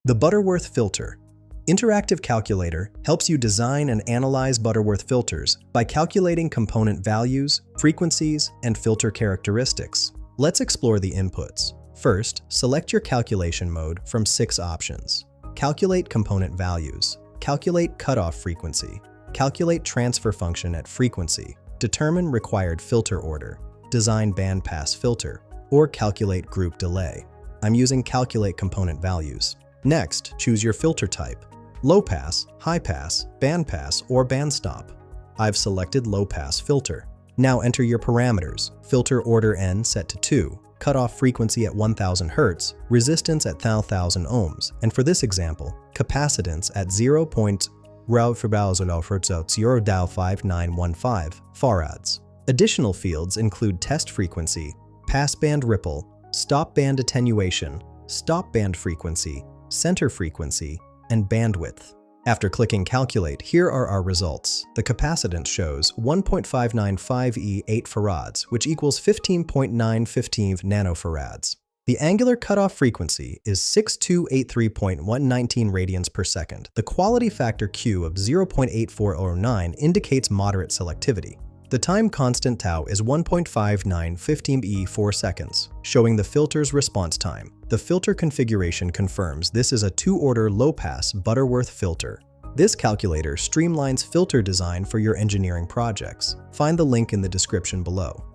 The Butterworth filter. Interactive calculator helps you design and analyze Butterworth filters by calculating component values, frequencies, and filter characteristics. Let's explore the inputs. First, select your calculation mode from 6 options. Calculate component values, calculate cutoff frequency, calculate transfer function at frequency, determine required filter order, design bandpass filter, or calculate group delay. I'm using calculate component values. Next, choose your filter type: low pass, high pass, bandpass, or bandstop. I've selected low pass filter. Now enter your parameters: filter order N set to 2, cutoff frequency at 1000 Hz, resistance at 1000 ohms, and for this example, capacitance at 0.05915 farads. Additional fields include test frequency, passband ripple, stop band attenuation, stop band frequency, center frequency, and bandwidth. After clicking Calculate, here are our results. The capacitance shows 1.595 E 8 farads, which equals 15.915 nanofarads. The angular cutoff frequency is 6283.119 radians per second. The quality factor Q of 0.8409 indicates moderate selectivity. The time constant tau is 1.5915 E 4 seconds, showing the filter's response time. The filter configuration confirms this is a 2-order low-pass Butterworth filter. This calculator streamlines filter design for your engineering projects. Find the link in the description below.